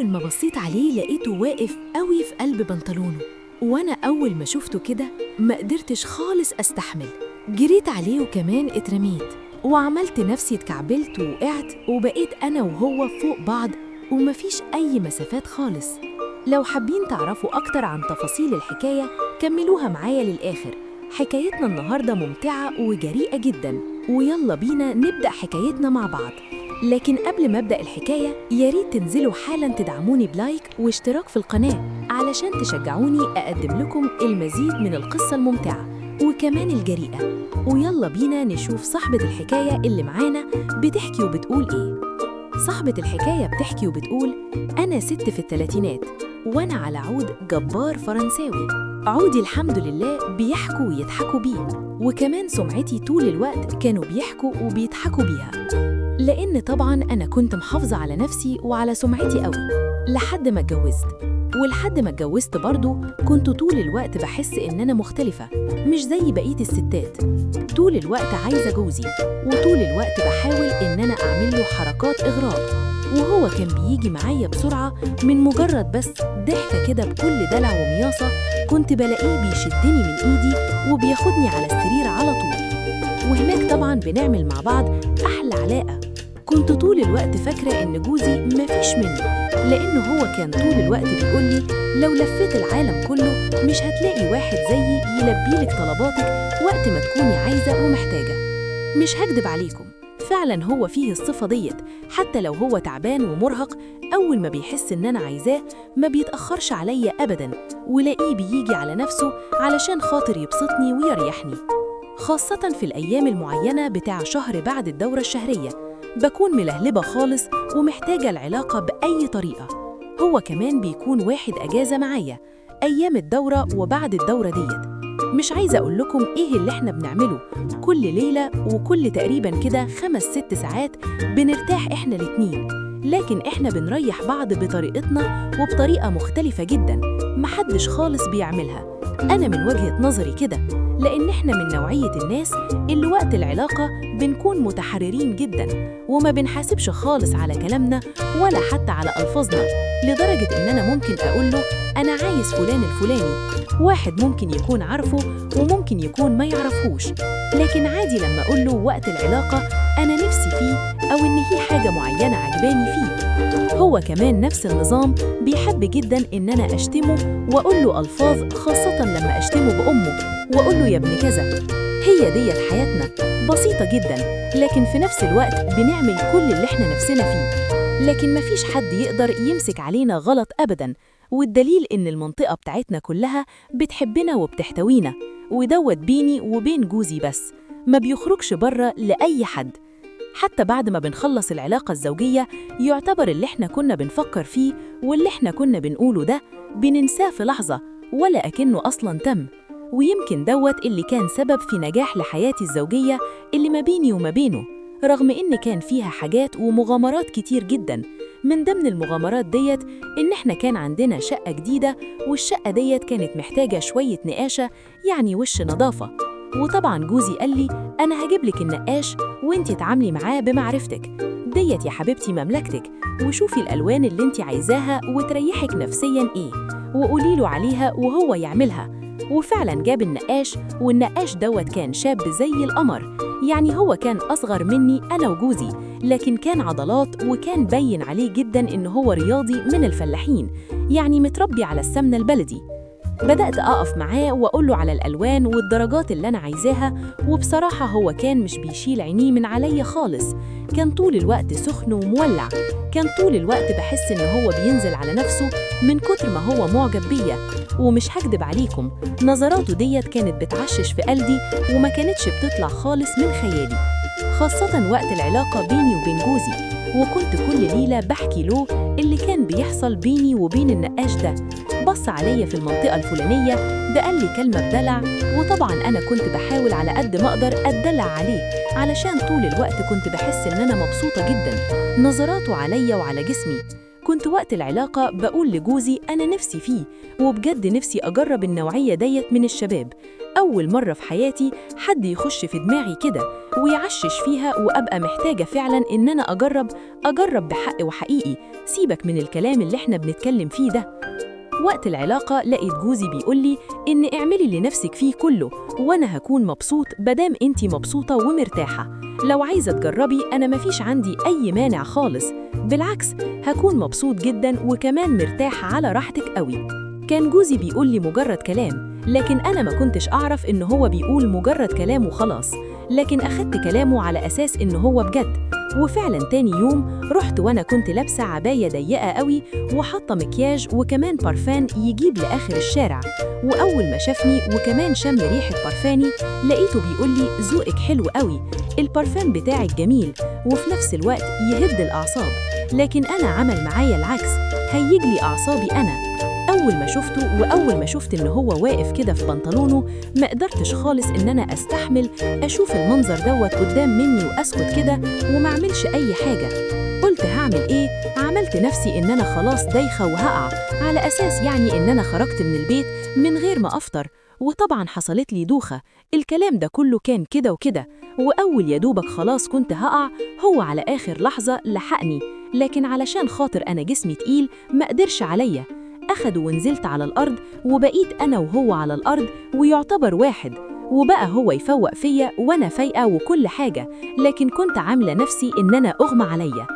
أول ما بصيت عليه لقيته واقف قوي في قلب بنطلونه، وأنا أول ما شفته كده ما قدرتش خالص أستحمل. جريت عليه وكمان اترميت وعملت نفسي اتكعبلت ووقعت، وبقيت أنا وهو فوق بعض ومفيش أي مسافات خالص. لو حابين تعرفوا أكتر عن تفاصيل الحكاية كملوها معايا للآخر. حكايتنا النهاردة ممتعة وجريئة جدا، ويلا بينا نبدأ حكايتنا مع بعض. لكن قبل ما أبدأ الحكاية ياريت تنزلوا حالا تدعموني بلايك واشتراك في القناة علشان تشجعوني أقدم لكم المزيد من القصة الممتعة وكمان الجريئة. ويلا بينا نشوف صاحبة الحكاية اللي معانا بتحكي وبتقول إيه. صاحبة الحكاية بتحكي وبتقول: أنا ست في الثلاثينات وأنا على عود جبار فرنساوي. عودي الحمد لله بيحكوا ويضحكوا بيه، وكمان سمعتي طول الوقت كانوا بيحكوا وبيضحكوا بيها، لأن طبعاً أنا كنت محافظة على نفسي وعلى سمعتي قوي لحد ما اتجوزت. ولحد ما اتجوزت برضو كنت طول الوقت بحس إن أنا مختلفة مش زي بقية الستات. طول الوقت عايزة جوزي، وطول الوقت بحاول إن أنا أعمل له حركات إغراء، وهو كان بيجي معايا بسرعة من مجرد بس ضحكة كده بكل دلع ومياصة. كنت بلاقيه بيشدني من إيدي وبياخدني على السرير على طول، وهناك طبعاً بنعمل مع بعض أحلى علاقة. كنت طول الوقت فاكرة إن جوزي مفيش منه، لأنه هو كان طول الوقت بيقولي لو لفيت العالم كله مش هتلاقي واحد زيي يلبيلك طلباتك وقت ما تكوني عايزة ومحتاجة. مش هكدب عليكم، فعلا هو فيه الصفة ديت. حتى لو هو تعبان ومرهق، أول ما بيحس إن أنا عايزاه ما بيتأخرش عليا أبدا، ولاقيه بيجي على نفسه علشان خاطر يبسطني ويريحني، خاصة في الأيام المعينة بتاع شهر بعد الدورة الشهرية. بكون ملهلبة خالص ومحتاجة العلاقة بأي طريقة. هو كمان بيكون واحد أجازة معايا أيام الدورة وبعد الدورة ديت. مش عايزة أقول لكم إيه اللي إحنا بنعمله كل ليلة، وكل تقريباً كده 5-6 ساعات بنرتاح إحنا الاتنين، لكن إحنا بنريح بعض بطريقتنا وبطريقة مختلفة جداً محدش خالص بيعملها. أنا من وجهة نظري كده، لأن إحنا من نوعية الناس اللي وقت العلاقة بنكون متحررين جداً وما بنحاسبش خالص على كلامنا ولا حتى على ألفاظنا، لدرجة إن أنا ممكن أقول له أنا عايز فلان الفلاني، واحد ممكن يكون عارفه وممكن يكون ما يعرفهوش، لكن عادي لما أقول له وقت العلاقة أنا نفسي فيه أو إن هي حاجة معينة عجباني فيه. هو كمان نفس النظام، بيحب جداً إن أنا أشتمه وأقول له ألفاظ، خاصة لما أشتمه بأمه وأقول له يا ابن كذا. هي ديت حياتنا بسيطة جداً، لكن في نفس الوقت بنعمل كل اللي إحنا نفسنا فيه، لكن مفيش حد يقدر يمسك علينا غلط أبداً. والدليل إن المنطقة بتاعتنا كلها بتحبنا وبتحتوينا، ودوت بيني وبين جوزي بس، ما بيخرجش بره لأي حد. حتى بعد ما بنخلص العلاقة الزوجية يعتبر اللي إحنا كنا بنفكر فيه واللي إحنا كنا بنقوله ده بننساه في لحظة ولا أكنه أصلاً تم. ويمكن دوت اللي كان سبب في نجاح لحياتي الزوجية اللي ما بيني وما بينه، رغم إن كان فيها حاجات ومغامرات كتير جداً. من ضمن المغامرات ديت إن إحنا كان عندنا شقة جديدة، والشقة ديت كانت محتاجة شوية نقاشة، يعني وش نظافة. وطبعاً جوزي قال لي أنا هجيبلك النقاش وإنتي تعاملي معاه بمعرفتك ديت يا حبيبتي، مملكتك، وشوفي الألوان اللي إنتي عايزاها وتريحك نفسياً إيه وقوليله عليها وهو يعملها. وفعلاً جاب النقاش، والنقاش دوت كان شاب زي القمر، يعني هو كان أصغر مني أنا وجوزي، لكن كان عضلات وكان باين عليه جداً إن هو رياضي من الفلاحين، يعني متربي على السمنة البلدي. بدأت أقف معاه وأقوله على الألوان والدرجات اللي أنا عايزاها، وبصراحة هو كان مش بيشيل عينيه من عليا خالص، كان طول الوقت سخن ومولع، كان طول الوقت بحس إن هو بينزل على نفسه من كتر ما هو معجب بيا. ومش هكدب عليكم، نظراته ديت كانت بتعشش في قلبي وما كانتش بتطلع خالص من خيالي، خاصة وقت العلاقة بيني وبين جوزي. وكنت كل ليلة بحكي له اللي كان بيحصل بيني وبين النقاش ده. بص عليا في المنطقة الفلانية، ده قال لي كلمة بدلع، وطبعا أنا كنت بحاول على قد ما أقدر أدلع عليه، علشان طول الوقت كنت بحس إن أنا مبسوطة جدا. نظراته عليا وعلى جسمي كنت وقت العلاقة بقول لجوزي أنا نفسي فيه، وبجد نفسي أجرب النوعية ديت من الشباب. أول مرة في حياتي حد يخش في دماغي كده ويعشش فيها، وأبقى محتاجة فعلا إن أنا أجرب بحق وحقيقي. سيبك من الكلام اللي احنا بنتكلم فيه ده. وقت العلاقة لقيت جوزي بيقولي إن اعملي لنفسك فيه كله وأنا هكون مبسوط بدام انتي مبسوطة ومرتاحة. لو عايزة تجربي أنا مفيش عندي أي مانع خالص، بالعكس هكون مبسوط جدا وكمان مرتاح على راحتك قوي. كان جوزي بيقولي مجرد كلام، لكن أنا ما كنتش أعرف إنه هو بيقول مجرد كلام وخلاص، لكن أخدت كلامه على أساس إنه هو بجد. وفعلا تاني يوم رحت وأنا كنت لابسة عباية ضيقة قوي وحاطة مكياج وكمان بارفان يجيب لآخر الشارع، وأول ما شافني وكمان شم ريحة بارفاني لقيته بيقولي ذوقك حلو قوي، البارفان بتاعك جميل وفي نفس الوقت يهد الأعصاب. لكن أنا عمل معايا العكس، هيج لي أعصابي أنا. أول ما شفته وأول ما شفت إن هو واقف كده في بنطلونه ما قدرتش خالص إن أنا أستحمل أشوف المنظر دوت قدام مني وأسكت كده وما أعملش أي حاجة. قلت هعمل إيه؟ عملت نفسي إن أنا خلاص دايخة وهقع، على أساس يعني إن أنا خرجت من البيت من غير ما أفطر، وطبعا حصلت لي دوخة. الكلام ده كله كان كده وكده، وأول يا دوبك خلاص كنت هقع هو على آخر لحظة لحقني، لكن علشان خاطر أنا جسمي تقيل ما قدرش عليا. أخده ونزلت على الأرض وبقيت أنا وهو على الأرض ويعتبر واحد، وبقى هو يفوق فيا وأنا فايقة وكل حاجة، لكن كنت عاملة نفسي إن أنا أغمى عليا.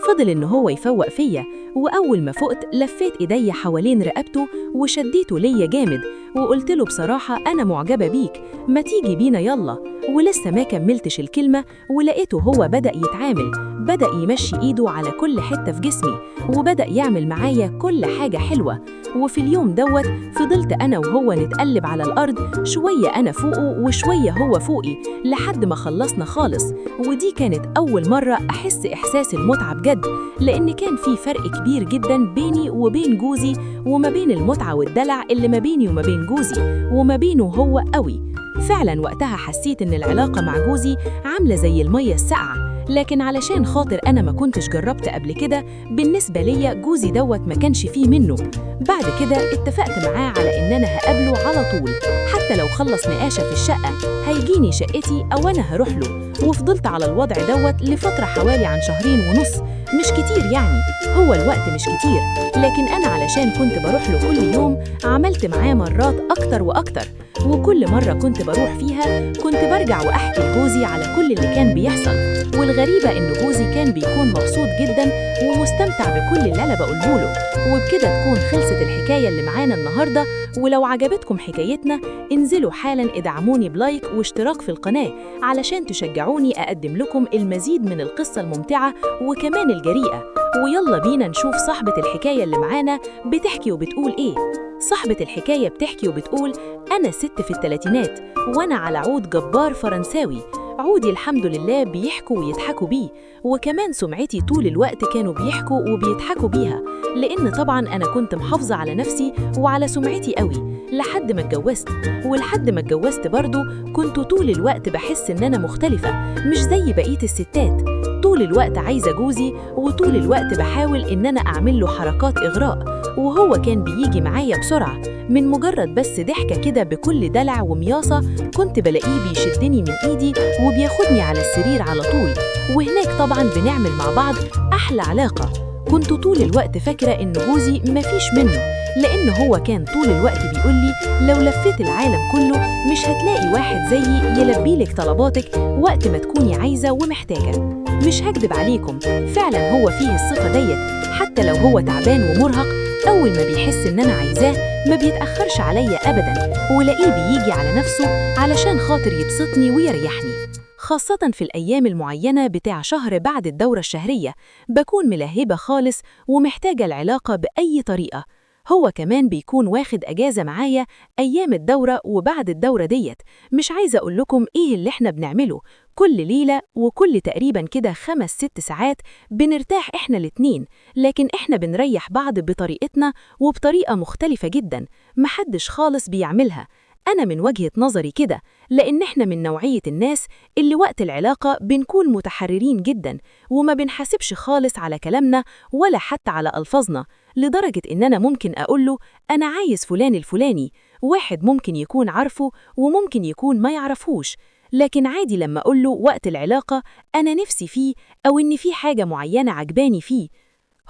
فضل إن هو يفوق فيا، وأول ما فقت لفيت إيدي حوالين رقبته وشديته ليا جامد وقلت له بصراحة أنا معجبة بيك، ما تيجي بينا يلا. ولسه ما كملتش الكلمة ولقيته هو بدأ يتعامل، بدأ يمشي إيده على كل حتة في جسمي وبدأ يعمل معايا كل حاجة حلوة. وفي اليوم دوت فضلت أنا وهو نتقلب على الأرض، شوية أنا فوقه وشوية هو فوقي لحد ما خلصنا خالص. ودي كانت أول مرة أحس إحساس المتعة بجد، لأن كان في فرق كبير جدا بيني وبين جوزي، وما بين المتعة والدلع اللي ما بيني وما بين جوزي وما بينه هو قوي. فعلا وقتها حسيت إن العلاقة مع جوزي عاملة زي المية الساقعة، لكن علشان خاطر أنا ما كنتش جربت قبل كده بالنسبة ليا جوزي دوت ما كانش فيه منه. بعد كده اتفقت معاه على إن أنا هقابله على طول، حتى لو خلص نقاشة في الشقة هيجيني شقتي أو أنا هروح له. وفضلت على الوضع دوت لفترة حوالي عن 2.5 شهر، مش كتير يعني، هو الوقت مش كتير، لكن أنا علشان كنت بروح له كل يوم عملت معاه مرات أكتر وأكتر، وكل مرة كنت بروح فيها كنت برجع وأحكي لجوزي على كل اللي كان بيحصل. والغريبة إن جوزي كان بيكون مبسوط جدا ومستمتع بكل اللي أنا بقوله له. وبكده تكون خلصت الحكاية اللي معانا النهاردة. ولو عجبتكم حكايتنا انزلوا حالا ادعموني بلايك واشتراك في القناة علشان تشجعوني أقدم لكم المزيد من القصة الممتعة وكمان الجريئة. ويلا بينا نشوف صاحبة الحكاية اللي معانا بتحكي وبتقول إيه. صاحبة الحكاية بتحكي وبتقول أنا ست في الثلاثينات وأنا على عود جبار فرنساوي، عودي الحمد لله بيحكوا ويضحكوا بيه، وكمان سمعتي طول الوقت كانوا بيحكوا وبيضحكوا بيها، لأن طبعا أنا كنت محافظة على نفسي وعلى سمعتي قوي لحد ما اتجوزت. ولحد ما اتجوزت برضو كنت طول الوقت بحس إن أنا مختلفة مش زي بقية الستات، طول الوقت عايزة جوزي وطول الوقت بحاول إن أنا أعمل له حركات إغراء، وهو كان بيجي معايا بسرعة من مجرد بس ضحكة كده بكل دلع ومياصة كنت بلاقيه بيشدني من إيدي وبياخدني على السرير على طول، وهناك طبعا بنعمل مع بعض أحلى علاقة. كنت طول الوقت فاكرة إن جوزي مفيش منه، لأن هو كان طول الوقت بيقولي لو لفيت العالم كله مش هتلاقي واحد زيي يلبيلك طلباتك وقت ما تكوني عايزة ومحتاجة. مش هكدب عليكم، فعلا هو فيه الصفة ديت، حتى لو هو تعبان ومرهق أول ما بيحس إن أنا عايزاه ما بيتأخرش عليا أبدا، ولاقيه بيجي على نفسه علشان خاطر يبسطني ويريحني، خاصة في الأيام المعينة بتاع شهر بعد الدورة الشهرية بكون ملهبة خالص ومحتاجة العلاقة بأي طريقة. هو كمان بيكون واخد أجازة معايا أيام الدورة وبعد الدورة ديت. مش عايزة أقول لكم إيه اللي إحنا بنعمله كل ليلة، وكل تقريبا كده 5-6 ساعات بنرتاح إحنا الاتنين، لكن إحنا بنريح بعض بطريقتنا وبطريقة مختلفة جدا محدش خالص بيعملها. أنا من وجهة نظري كده، لأن إحنا من نوعية الناس اللي وقت العلاقة بنكون متحررين جدا وما بنحاسبش خالص على كلامنا ولا حتى على ألفاظنا، لدرجة إن أنا ممكن أقوله أنا عايز فلان الفلاني، واحد ممكن يكون عارفه وممكن يكون ما يعرفوش، لكن عادي لما أقوله وقت العلاقة أنا نفسي فيه أو إن في حاجة معينة عجباني فيه.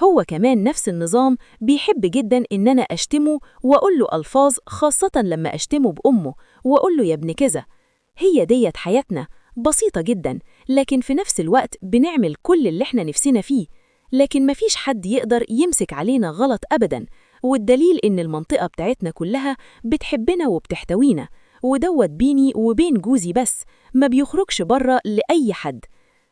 هو كمان نفس النظام بيحب جدا إن أنا أشتمه وأقوله ألفاظ، خاصة لما أشتمه بأمه وأقوله يا ابن كذا. هي ديت حياتنا بسيطة جدا، لكن في نفس الوقت بنعمل كل اللي احنا نفسنا فيه، لكن مفيش حد يقدر يمسك علينا غلط أبدا، والدليل إن المنطقة بتاعتنا كلها بتحبنا وبتحتوينا، ودوت بيني وبين جوزي بس، ما بيخرجش بره لأي حد.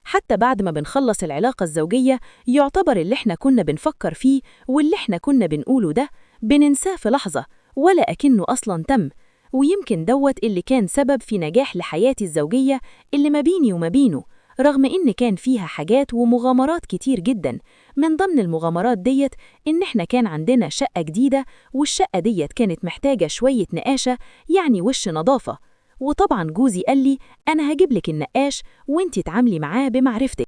حتى بعد ما بنخلص العلاقة الزوجية يعتبر اللي احنا كنا بنفكر فيه واللي احنا كنا بنقوله ده بننساه في لحظة ولا أكنه أصلا تم. ويمكن دوت اللي كان سبب في نجاح لحياتي الزوجية اللي ما بيني وما بينه، رغم إن كان فيها حاجات ومغامرات كتير جدا. من ضمن المغامرات ديت إن احنا كان عندنا شقة جديدة، والشقة ديت كانت محتاجة شوية نقاشة، يعني وش نظافة. وطبعا جوزي قال لي أنا هجيب لك النقاش وانتي تعاملي معاه بمعرفتك.